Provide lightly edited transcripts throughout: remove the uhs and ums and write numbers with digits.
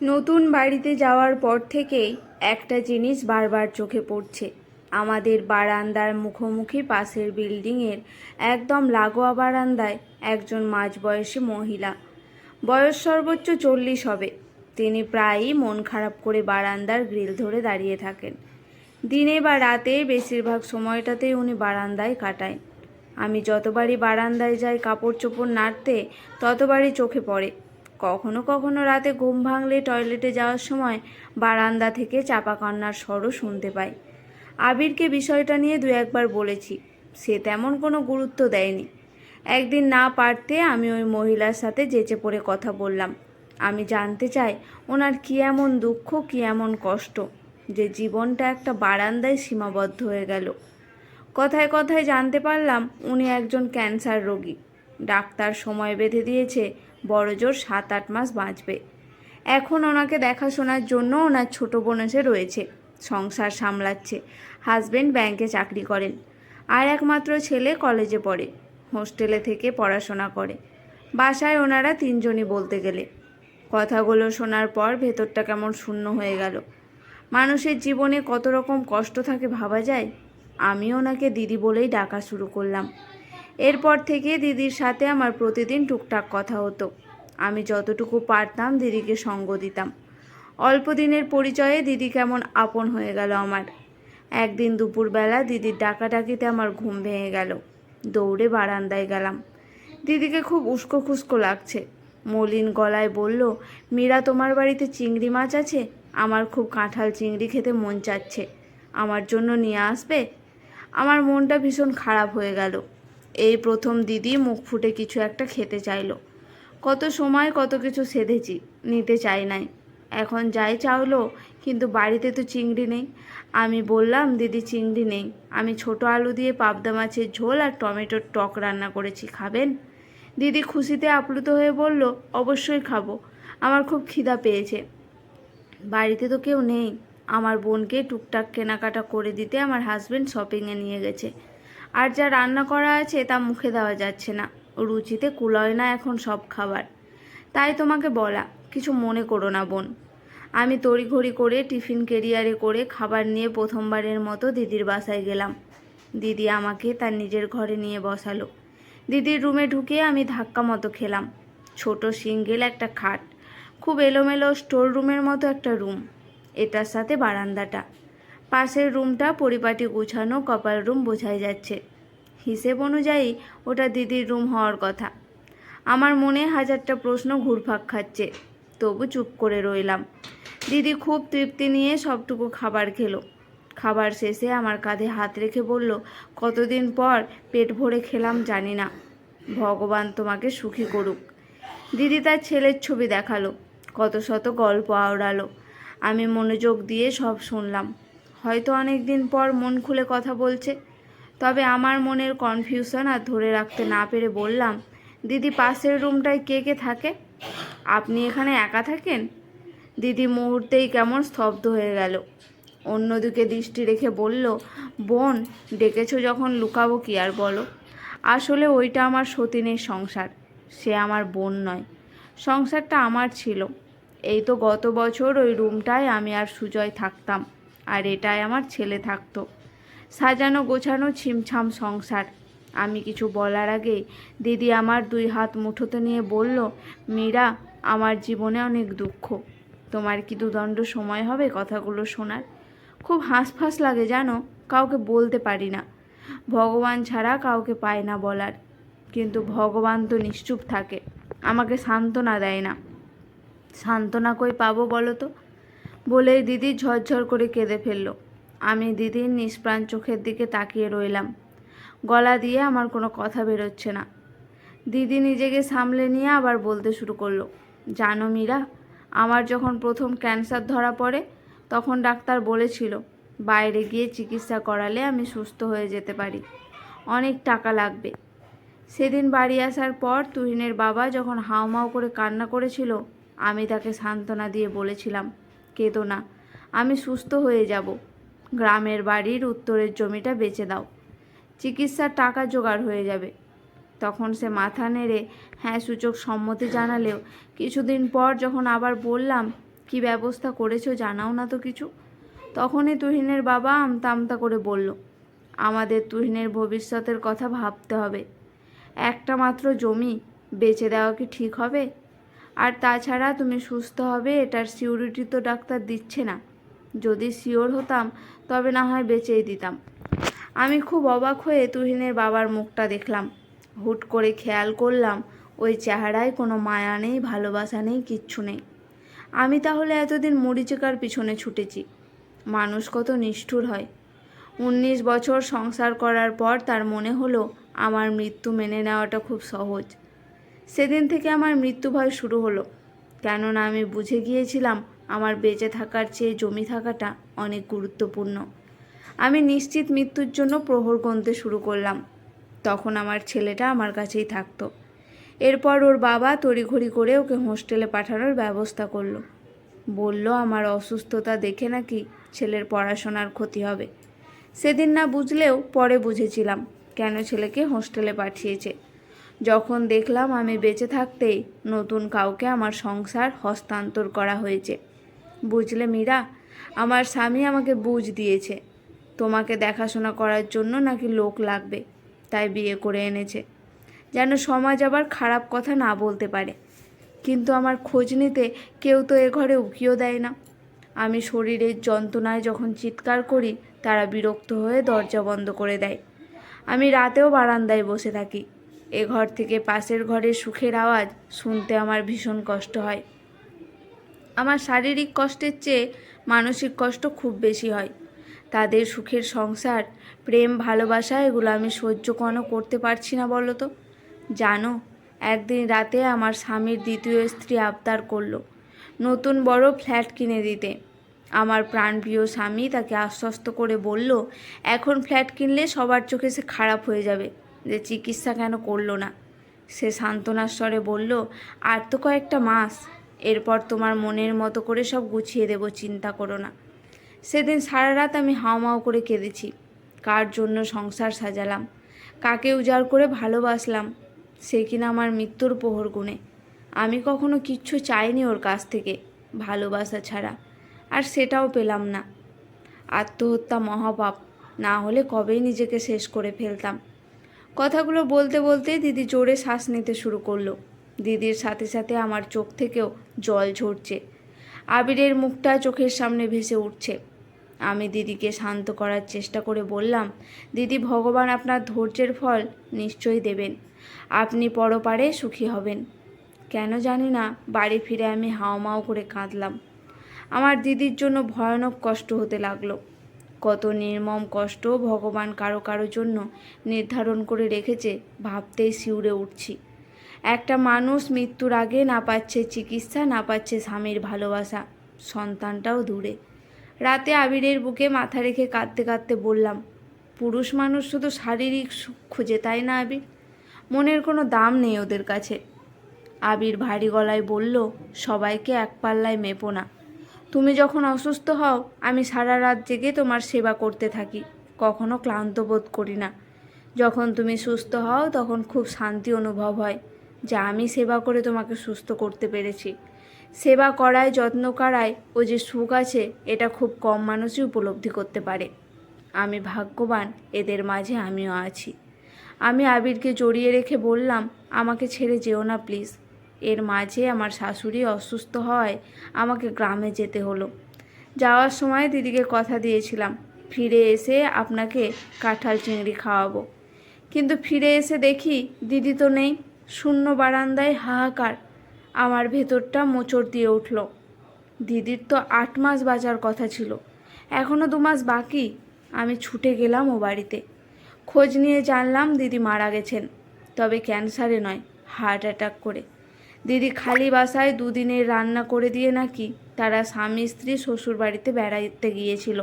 নতুন বাড়িতে যাওয়ার পর থেকেই একটা জিনিস বারবার চোখে পড়ছে। আমাদের বারান্দার মুখোমুখি পাশের বিল্ডিংয়ের একদম লাগোয়া বারান্দায় একজন মাঝবয়সী মহিলা, বয়স সর্বোচ্চ 40 হবে। তিনি প্রায়ই মন খারাপ করে বারান্দার গ্রিল ধরে দাঁড়িয়ে থাকেন। দিনে বা রাতে বেশিরভাগ সময়টাতেই উনি বারান্দায় কাটায়। আমি যতবারই বারান্দায় যাই কাপড় চোপড় নাড়তে, ততবারই চোখে পড়ে। কখনো কখনো রাতে ঘুম ভাঙলে টয়লেটে যাওয়ার সময় বারান্দা থেকে চাপা কান্নার স্বরও শুনতে পাই। আবিরকে বিষয়টা নিয়ে দু একবার বলেছি, সে তেমন কোনো গুরুত্ব দেয়নি। একদিন না পারতে আমি ওই মহিলার সাথে যেচে পড়ে কথা বললাম। আমি জানতে চাই ওনার কী এমন দুঃখ, কী এমন কষ্ট যে জীবনটা একটা বারান্দায় সীমাবদ্ধ হয়ে গেল। কথায় কথায় জানতে পারলাম উনি একজন ক্যান্সার রোগী। ডাক্তার সময় বেঁধে দিয়েছে, বড়জোর 7-8 মাস বাঁচবে। এখন ওনাকে দেখাশোনার জন্য ওনার ছোট বোন এসে রয়েছে, সংসার সামলাচ্ছে। হাজবেন্ড ব্যাংকে চাকরি করেন, আর একমাত্র ছেলে কলেজে পড়ে, হোস্টেলে থেকে পড়াশোনা করে। বাসায় ওনারা 3জনই বলতে গেলে। কথাগুলো শোনার পর ভেতরটা কেমন শূন্য হয়ে গেল। মানুষের জীবনে কত রকম কষ্ট থাকে ভাবা যায়। আমি ওনাকে দিদি বলেই ডাকা শুরু করলাম। এরপর থেকে দিদির সাথে আমার প্রতিদিন টুকটাক কথা হতো। আমি যতটুকু পারতাম দিদিকে সঙ্গ দিতাম। অল্প দিনের পরিচয়ে দিদি কেমন আপন হয়ে গেল আমার। একদিন দুপুরবেলা দিদির ডাকাডাকিতে আমার ঘুম ভেঙে গেল। দৌড়ে বারান্দায় গেলাম। দিদিকে খুব উস্কো খুস্কো লাগছে। মলিন গলায় বলল, মীরা, তোমার বাড়িতে চিংড়ি মাছ আছে? আমার খুব কাঁঠাল চিংড়ি খেতে মন চাচ্ছে, আমার জন্য নিয়ে আসবে? আমার মনটা ভীষণ খারাপ হয়ে গেল। এই প্রথম দিদি মুখ ফুটে কিছু একটা খেতে চাইলো। কত সময় কত কিছু সেধেছি, নিতে চাই নাই। এখন যাই চাইলো, কিন্তু বাড়িতে তো চিংড়ি নেই। আমি বললাম, দিদি চিংড়ি নেই, আমি ছোট আলু দিয়ে পাবদা মাছের ঝোল আর টমেটোর টক রান্না করেছি, খাবেন? দিদি খুশিতে আপ্লুত হয়ে বলল, অবশ্যই খাবো, আমার খুব খিদা পেয়েছে। বাড়িতে তো কেউ নেই। আমার বোনকে টুকটাক কেনাকাটা করে দিতে আমার হাজবেন্ড শপিংয়ে নিয়ে গেছে। আর যা রান্না করা আছে তা মুখে দেওয়া যাচ্ছে না, রুচিতে কুলায় না এখন সব খাবার। তাই তোমাকে বলা, কিছু মনে করো না বোন। আমি তড়িঘড়ি করে টিফিন ক্যারিয়ারে করে খাবার নিয়ে প্রথমবারের মতো দিদির বাসায় গেলাম। দিদি আমাকে তার নিজের ঘরে নিয়ে বসালো। দিদির রুমে ঢুকে আমি ধাক্কা মতো খেলাম। ছোট সিঙ্গেল একটা খাট, খুব এলোমেলো স্টোর রুমের মতো একটা রুম, এটার সাথে বারান্দাটা। পাশের রুমটা পরিপাটি গুছানো কপাল রুম বোঝাই যাচ্ছে। হিসেব অনুযায়ী ওটা দিদির রুম হওয়ার কথা। আমার মনে হাজারটা প্রশ্ন ঘুরপাক খাচ্ছে, তবু চুপ করে রইলাম। দিদি খুব তৃপ্তি নিয়ে সবটুকু খাবার খেলো। খাবার শেষে আমার কাঁধে হাত রেখে বলল, কতদিন পর পেট ভরে খেলাম জানি না, ভগবান তোমাকে সুখী করুক। দিদি তার ছেলের ছবি দেখালো, কত শত গল্প আওড়ালো। আমি মনোযোগ দিয়ে সব শুনলাম। হয়তো অনেক দিন পর মন খুলে কথা বলছে। তবে আমার মনের কনফিউশন আর ধরে রাখতে না পেরে বললাম, দিদি, পাশের রুমটায় কে কে থাকে? আপনি এখানে একা থাকেন? দিদি মুহূর্তেই কেমন স্তব্ধ হয়ে গেল। অন্যদিকে দৃষ্টি রেখে বলল, বোন, ডেকেছো যখন লুকাবো কি আর বলো। আসলে ওইটা আমার সতীনের সংসার, সে আমার বোন নয়। সংসারটা আমার ছিল। এই তো গত বছর ওই রুমটায় আমি আর সুজয় থাকতাম, আর এটায় আমার ছেলে থাকতো। সাজানো গোছানো ছিমছাম সংসার। আমি কিছু বলার আগেই দিদি আমার 2 হাত মুঠোতে নিয়ে বলল, মীরা, আমার জীবনে অনেক দুঃখ। তোমার কি দুদণ্ড সময় হবে কথাগুলো শোনার? খুব হাঁসফাঁস লাগে জানো, কাউকে বলতে পারি না। ভগবান ছাড়া কাউকে পায় না বলার। কিন্তু ভগবান তো নিশ্চুপ থাকে, আমাকে সান্ত্বনা দেয় না। সান্ত্বনা কই পাবো বলো তো? বলেই দিদি ঝরঝর করে কেঁদে ফেলল। আমি দিদির নিষ্প্রাণ চোখের দিকে তাকিয়ে রইলাম। গলা দিয়ে আমার কোনো কথা বেরোচ্ছে না। দিদি নিজেকে সামলে নিয়ে আবার বলতে শুরু করলো, জানো মীরা, আমার যখন প্রথম ক্যান্সার ধরা পড়ে তখন ডাক্তার বলেছিল বাইরে গিয়ে চিকিৎসা করালে আমি সুস্থ হয়ে যেতে পারি, অনেক টাকা লাগবে। সেদিন বাড়ি আসার পর তুহিনের বাবা যখন হাউমাউ করে কান্না করেছিল, আমি তাকে সান্ত্বনা দিয়ে বলেছিলাম, কেঁদো না, আমি সুস্থ হয়ে যাব। গ্রামের বাড়ির উত্তরের জমিটা বেচে দাও, চিকিৎসার টাকা জোগাড় হয়ে যাবে। তখন সে মাথা নেড়ে হ্যাঁ সূচক সম্মতি জানালেও কিছুদিন পর যখন আবার বললাম, কি ব্যবস্থা করেছো জানাও না তো কিছু। তখনই তুহিনের বাবা আমতা আমতা করে বলল, আমাদের তুহিনের ভবিষ্যতের কথা ভাবতে হবে। একটা মাত্র জমি বেচে দেওয়া কি ঠিক হবে? আর তাছাড়া তুমি সুস্থ হবে এটার সিউরিটি তো ডাক্তার দিচ্ছে না। যদি শিওর হতাম তবে না হয় বেচেই দিতাম। আমি খুব অবাক হয়ে তুহিনের বাবার মুখটা দেখলাম। হুট করে খেয়াল করলাম ওই চেহারায় কোনো মায়া নেই, ভালোবাসা নেই, কিচ্ছু নেই। আমি তাহলে এতদিন মরিচিকার পিছনে ছুটেছি। মানুষ কত নিষ্ঠুর হয়। 19 বছর সংসার করার পর তার মনে হলো আমার মৃত্যু মেনে নেওয়াটা খুব সহজ। সেদিন থেকে আমার মৃত্যু ভয় শুরু হলো, কেননা আমি বুঝে গিয়েছিলাম আমার বেঁচে থাকার চেয়ে জমি থাকাটা অনেক গুরুত্বপূর্ণ। আমি নিশ্চিত মৃত্যুর জন্য প্রহর গুনতে শুরু করলাম। তখন আমার ছেলেটা আমার কাছেই থাকতো। এরপর ওর বাবা তড়িঘড়ি করে ওকে হোস্টেলে পাঠানোর ব্যবস্থা করলো। বলল আমার অসুস্থতা দেখে নাকি ছেলের পড়াশোনার ক্ষতি হবে। সেদিন না বুঝলেও পরে বুঝেছিলাম কেন ছেলেকে হোস্টেলে পাঠিয়েছে। যখন দেখলাম আমি বেঁচে থাকতেই নতুন কাউকে আমার সংসার হস্তান্তর করা হয়েছে। বুঝলে মীরা, আমার স্বামী আমাকে বুঝ দিয়েছে তোমাকে দেখাশোনা করার জন্য নাকি লোক লাগবে, তাই বিয়ে করে এনেছে, যেন সমাজ আবার খারাপ কথা না বলতে পারে। কিন্তু আমার খোঁজ নিতে কেউ তো এ ঘরে উকিও দেয় না। আমি শরীরের যন্ত্রণায় যখন চিৎকার করি তারা বিরক্ত হয়ে দরজা বন্ধ করে দেয়। আমি রাতেও বারান্দায় বসে থাকি। এ ঘর থেকে পাশের ঘরের সুখের আওয়াজ শুনতে আমার ভীষণ কষ্ট হয়। আমার শারীরিক কষ্টের চেয়ে মানসিক কষ্ট খুব বেশি হয়। তাদের সুখের সংসার, প্রেম, ভালোবাসা এগুলো আমি সহ্য কেন করতে পারছি না বলো তো? জানো, একদিন রাতে আমার স্বামীর দ্বিতীয় স্ত্রী আবদার করলো নতুন বড় ফ্ল্যাট কিনে দিতে। আমার প্রাণপ্রিয় স্বামী তাকে আশ্বস্ত করে বলল এখন ফ্ল্যাট কিনলে সবার চোখে সে খারাপ হয়ে যাবে, যে চিকিৎসা কেন করলো না। সে সান্ত্বনার স্বরে বলল আর তো কয়েকটা মাস, এরপর তোমার মনের মতো করে সব গুছিয়ে দেব, চিন্তা করো না। সেদিন সারা রাত আমি হাউমাউ করে কেঁদেছি। কার জন্য সংসার সাজালাম, কাকে উজাড় করে ভালোবাসলাম, সে কিনা আমার মৃত্যুর প্রহর গুনে। আমি কখনো কিচ্ছু চাইনি ওর কাছ থেকে ভালোবাসা ছাড়া, আর সেটাও পেলাম না। আত্মহত্যা মহাপাপ, না হলে কবেই নিজেকে শেষ করে ফেলতাম। কথাগুলো বলতে বলতেই দিদি জোরে শ্বাস নিতে শুরু করলো। দিদির সাথে সাথে আমার চোখ থেকেও জল ঝরছে। আবিরের মুখটা চোখের সামনে ভেসে উঠছে। আমি দিদিকে শান্ত করার চেষ্টা করে বললাম, দিদি, ভগবান আপনার ধৈর্যের ফল নিশ্চয়ই দেবেন। আপনি পরপারে সুখী হবেন। কেন জানি না বাড়ি ফিরে আমি হাউমাউ করে কাঁদলাম। আমার দিদির জন্য ভয়ানক কষ্ট হতে লাগলো। কত নির্মম কষ্ট ভগবান কারো কারো জন্য নির্ধারণ করে রেখেছে ভাবতেই শিউরে উঠছি। একটা মানুষ মৃত্যুর আগে না পাচ্ছে চিকিৎসা, না পাচ্ছে স্বামীর ভালোবাসা, সন্তানটাও দূরে। রাতে আবিরের বুকে মাথা রেখে কাঁদতে কাঁদতে বললাম, পুরুষ মানুষ শুধু শারীরিক সুখ খুঁজে, তাই না আবির? মনের কোনো দাম নেই ওদের কাছে। আবির ভারী গলায় বলল, সবাইকে এক পাল্লায় মেপো না। তুমি যখন অসুস্থ হও আমি সারা রাত জেগে তোমার সেবা করতে থাকি, কখনো ক্লান্ত বোধ করি না। যখন তুমি সুস্থ হও তখন খুব শান্তি অনুভব হয়, যা আমি সেবা করে তোমাকে সুস্থ করতে পেরেছি। সেবা করায়, যত্ন করায় ও যে সুখ আছে এটা খুব কম মানুষই উপলব্ধি করতে পারে। আমি ভাগ্যবান, এদের মাঝে আমিও আছি। আমি আবিরকে জড়িয়ে রেখে বললাম, আমাকে ছেড়ে যেও না প্লিজ। এর মাঝে আমার শাশুড়ি অসুস্থ হওয়ায় আমাকে গ্রামে যেতে হলো। যাওয়ার সময় দিদিকে কথা দিয়েছিলাম ফিরে এসে আপনাকে কাঁঠাল চিংড়ি খাওয়াবো, কিন্তু ফিরে এসে দেখি দিদি তো নেই। শূন্য বারান্দায় হাহাকার। আমার ভেতরটা মোচড় দিয়ে উঠল। দিদির তো 8 মাস বাঁচার কথা ছিল, এখনও 2 মাস বাকি। আমি ছুটে গেলাম ও বাড়িতে। খোঁজ নিয়ে জানলাম দিদি মারা গেছেন, তবে ক্যান্সারে নয়, হার্ট অ্যাটাক করে। দিদি খালি বাসায় 2 দিনের রান্না করে দিয়ে নাকি তারা স্বামী স্ত্রী শ্বশুর বাড়িতে বেড়াতে গিয়েছিল।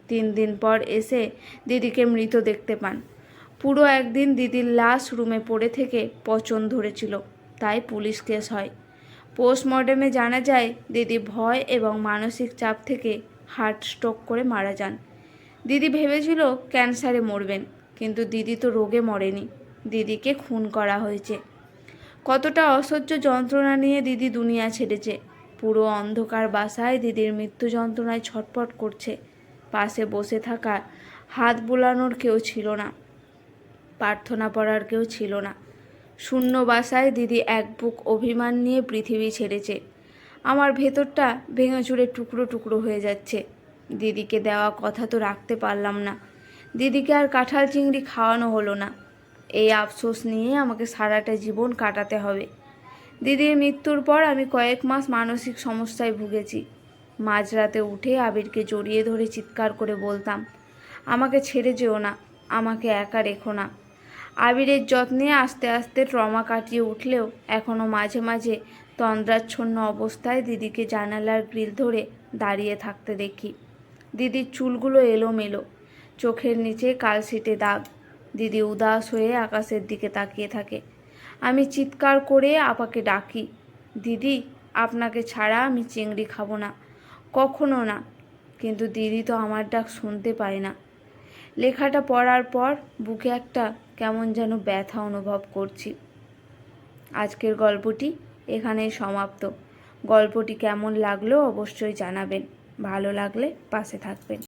3 দিন পর এসে দিদিকে মৃত দেখতে পান। পুরো একদিন দিদির লাশ রুমে পড়ে থেকে পচন ধরেছিল, তাই পুলিশ কেস হয়। পোস্টমর্টেমে জানা যায় দিদি ভয় এবং মানসিক চাপ থেকে হার্ট স্ট্রোক করে মারা যান। দিদি ভেবেছিল ক্যান্সারে মরবেন, কিন্তু দিদি তো রোগে মরেনি, দিদিকে খুন করা হয়েছে। কতটা অসহ্য যন্ত্রণা নিয়ে দিদি দুনিয়া ছেড়েছে। পুরো অন্ধকার বাসায় দিদির মৃত্যু যন্ত্রণায় ছটফট করছে। পাশে বসে থাকা হাত বুলানোর কেউ ছিল না, প্রার্থনা পড়ার কেউ ছিল না। শূন্য বাসায় দিদি এক বুক অভিমান নিয়ে পৃথিবী ছেড়েছে। আমার ভেতরটা ভেঙে চুরে টুকরো টুকরো হয়ে যাচ্ছে। দিদিকে দেওয়া কথা তো রাখতে পারলাম না। দিদিকে আর কাঁঠাল চিংড়ি খাওয়ানো হলো না। এই আফসোস নিয়ে আমাকে সারাটা জীবন কাটাতে হবে। দিদির মৃত্যুর পর আমি কয়েক মাস মানসিক সমস্যায় ভুগেছি। মাঝরাতে উঠে আবিরকে জড়িয়ে ধরে চিৎকার করে বলতাম, আমাকে ছেড়ে যেও না, আমাকে একা রেখো না। আবিরের যত্নে আস্তে আস্তে ট্রমা কাটিয়ে উঠলেও এখনও মাঝে মাঝে তন্দ্রাচ্ছন্ন অবস্থায় দিদিকে জানালার গ্রিল ধরে দাঁড়িয়ে থাকতে দেখি। দিদির চুলগুলো এলোমেলো, চোখের নিচে কালশিটে দাগ। দিদি উদাস হয়ে আকাশের দিকে তাকিয়ে থাকে। আমি চিৎকার করে আপাকে ডাকি, দিদি, আপনাকে ছাড়া আমি চিংড়ি খাবো না, কখনো না। কিন্তু দিদি তো আমার ডাক শুনতে পায় না। লেখাটা পড়ার পর বুকে একটা কেমন যেন ব্যথা অনুভব করছি। আজকের গল্পটি এখানেই সমাপ্ত। গল্পটি কেমন লাগলো অবশ্যই জানাবেন। ভালো লাগলে পাশে থাকবেন।